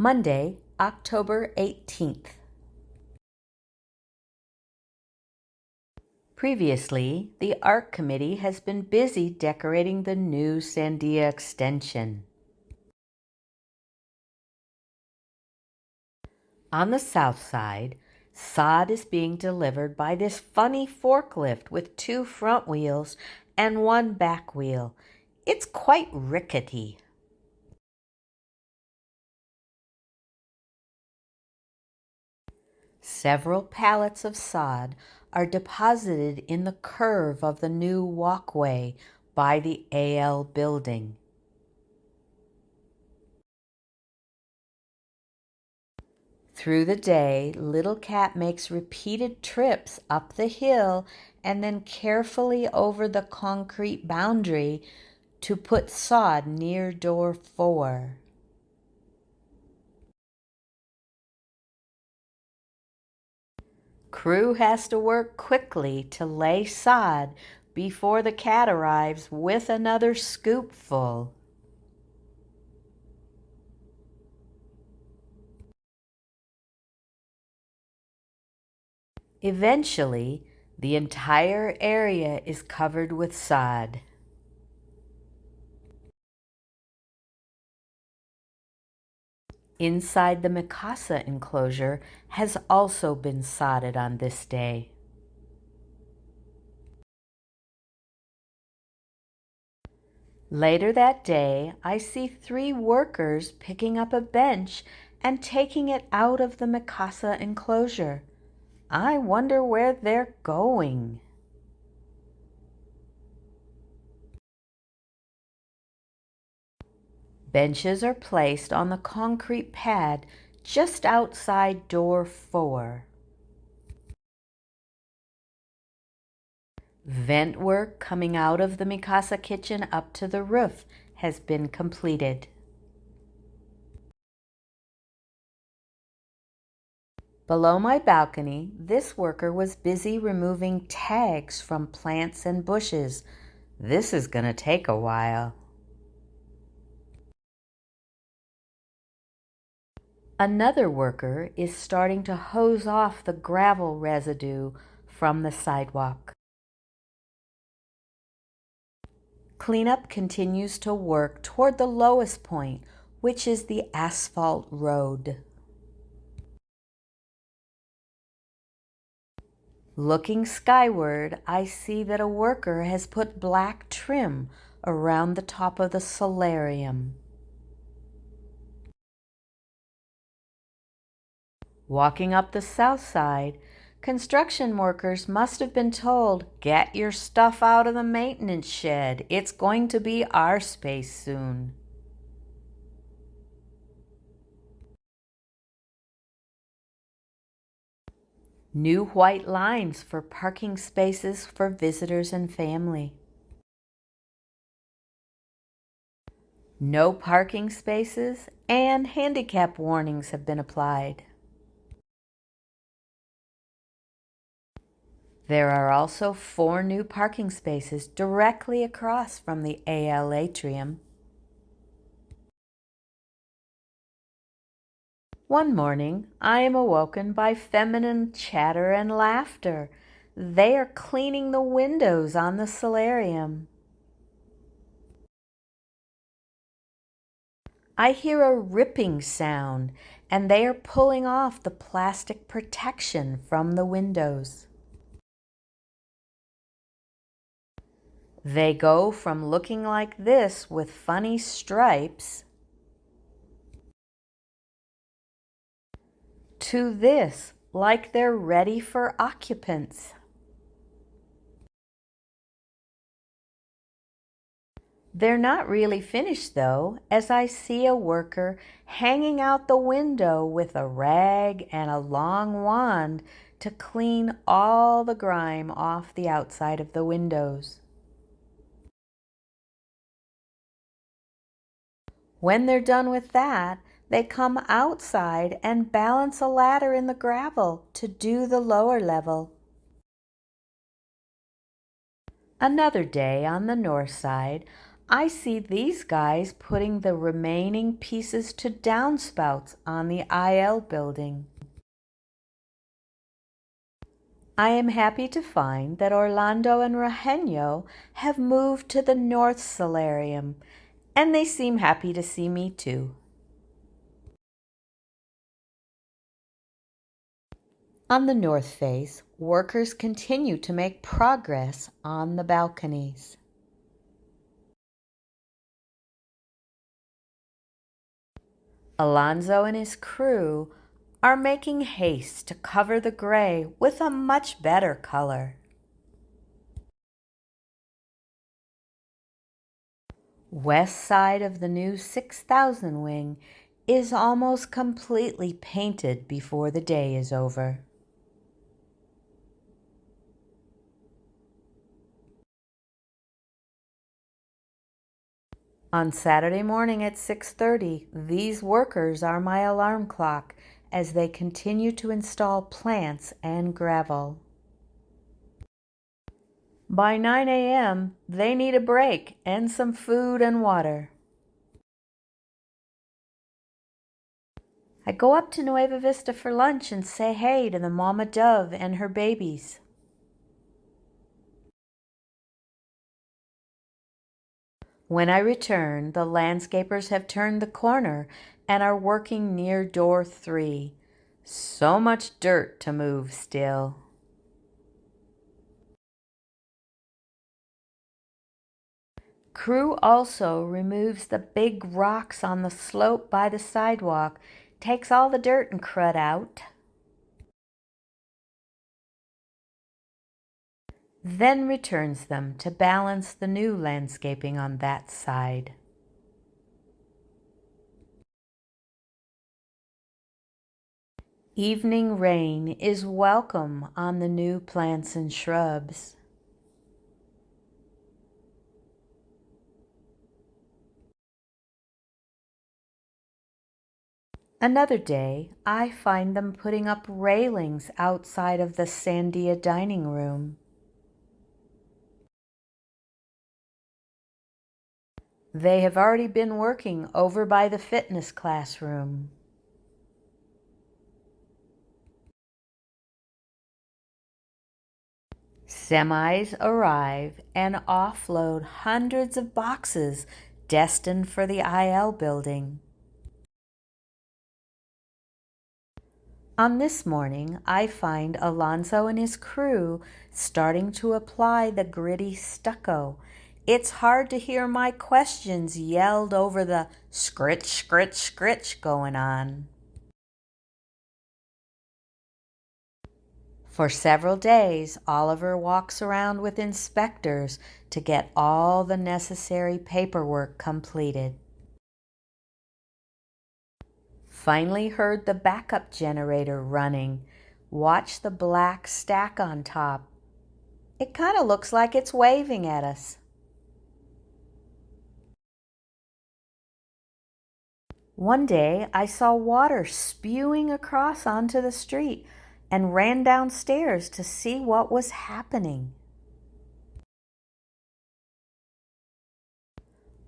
Monday, October 18th. Previously, the Art Committee has been busy decorating the new Sandia extension. On the south side, sod is being delivered by this funny forklift with 2 front wheels and 1 back wheel. It's quite rickety. Several pallets of sod are deposited in the curve of the new walkway by the AL building. Through the day, Little Cat makes repeated trips up the hill and then carefully over the concrete boundary to put sod near door 4. Crew has to work quickly to lay sod before the cat arrives with another scoopful. Eventually, the entire area is covered with sod. Inside the Mikasa enclosure has also been sodded on this day. Later that day, I see 3 workers picking up a bench and taking it out of the Mikasa enclosure. I wonder where they're going. Benches are placed on the concrete pad just outside door 4. Vent work coming out of the Mikasa kitchen up to the roof has been completed. Below my balcony, this worker was busy removing tags from plants and bushes. This is going to take a while. Another worker is starting to hose off the gravel residue from the sidewalk. Cleanup continues to work toward the lowest point, which is the asphalt road. Looking skyward, I see that a worker has put black trim around the top of the solarium. Walking up the south side, construction workers must have been told, "Get your stuff out of the maintenance shed. It's going to be our space soon." New white lines for parking spaces for visitors and family. No parking spaces and handicap warnings have been applied. There are also 4 new parking spaces directly across from the AL atrium. One morning, I am awoken by feminine chatter and laughter. They are cleaning the windows on the solarium. I hear a ripping sound, and they are pulling off the plastic protection from the windows. They go from looking like this with funny stripes to this, like they're ready for occupants. They're not really finished though, as I see a worker hanging out the window with a rag and a long wand to clean all the grime off the outside of the windows. When they're done with that, they come outside and balance a ladder in the gravel to do the lower level. Another day on the north side, I see these guys putting the remaining pieces to downspouts on the IL building. I am happy to find that Orlando and Eugenio have moved to the North Solarium, and they seem happy to see me too. On the north face, workers continue to make progress on the balconies. Alonso and his crew are making haste to cover the gray with a much better color. West side of the new 6000 wing is almost completely painted before the day is over. On Saturday morning at 6:30, these workers are my alarm clock as they continue to install plants and gravel. By 9 a.m., they need a break and some food and water. I go up to Nueva Vista for lunch and say hey to the mama dove and her babies. When I return, the landscapers have turned the corner and are working near door 3. So much dirt to move still. Crew also removes the big rocks on the slope by the sidewalk, takes all the dirt and crud out, then returns them to balance the new landscaping on that side. Evening rain is welcome on the new plants and shrubs. Another day, I find them putting up railings outside of the Sandia dining room. They have already been working over by the fitness classroom. Semis arrive and offload hundreds of boxes destined for the IL building. On this morning, I find Alonso and his crew starting to apply the gritty stucco. It's hard to hear my questions yelled over the scritch, scritch, scritch going on. For several days, Oliver walks around with inspectors to get all the necessary paperwork completed. Finally heard the backup generator running. Watch the black stack on top. It kind of looks like it's waving at us. One day I saw water spewing across onto the street and ran downstairs to see what was happening.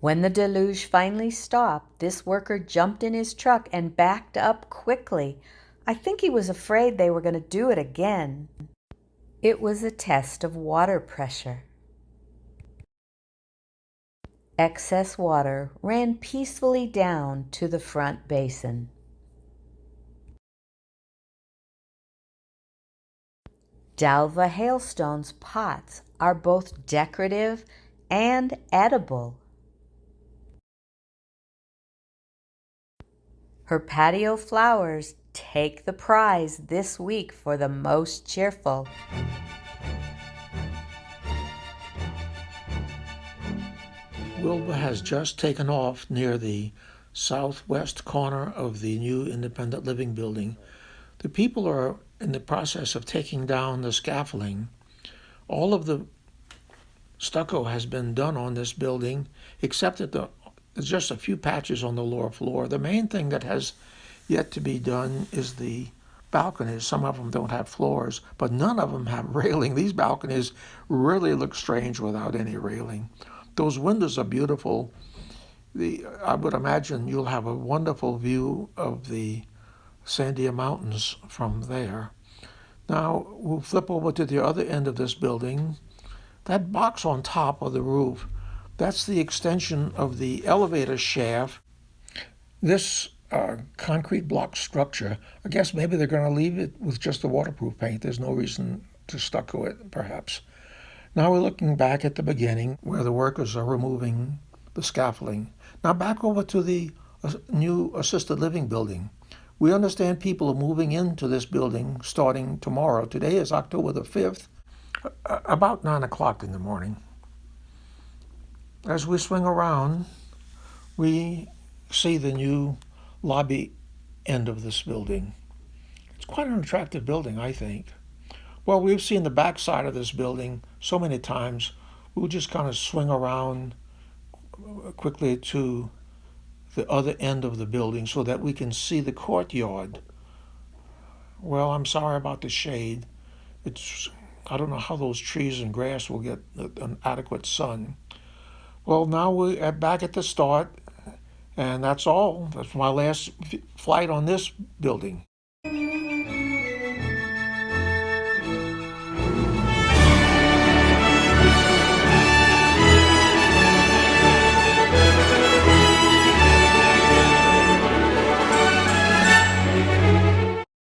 When the deluge finally stopped, this worker jumped in his truck and backed up quickly. I think he was afraid they were going to do it again. It was a test of water pressure. Excess water ran peacefully down to the front basin. Dalva Hailstone's pots are both decorative and edible. Her patio flowers take the prize this week for the most cheerful. Wilbur has just taken off near the southwest corner of the new independent living building. The people are in the process of taking down the scaffolding. All of the stucco has been done on this building, except that there's just a few patches on the lower floor. The main thing that has yet to be done is the balconies. Some of them don't have floors, but none of them have railing. These balconies really look strange without any railing. Those windows are beautiful. I would imagine you'll have a wonderful view of the Sandia Mountains from there. Now we'll flip over to the other end of this building. That box on top of the roof, that's the extension of the elevator shaft. This concrete block structure, I guess maybe they're going to leave it with just the waterproof paint. There's no reason to stucco it, perhaps. Now we're looking back at the beginning where the workers are removing the scaffolding. Now back over to the new assisted living building. We understand people are moving into this building starting tomorrow. Today is October the 5th, about 9 o'clock in the morning. As we swing around, we see the new lobby end of this building. It's quite an attractive building, I think. Well, we've seen the back side of this building so many times, we'll just kind of swing around quickly to the other end of the building so that we can see the courtyard. Well, I'm sorry about the shade. I don't know how those trees and grass will get an adequate sun. Well, now we're back at the start, and that's all. That's my last flight on this building.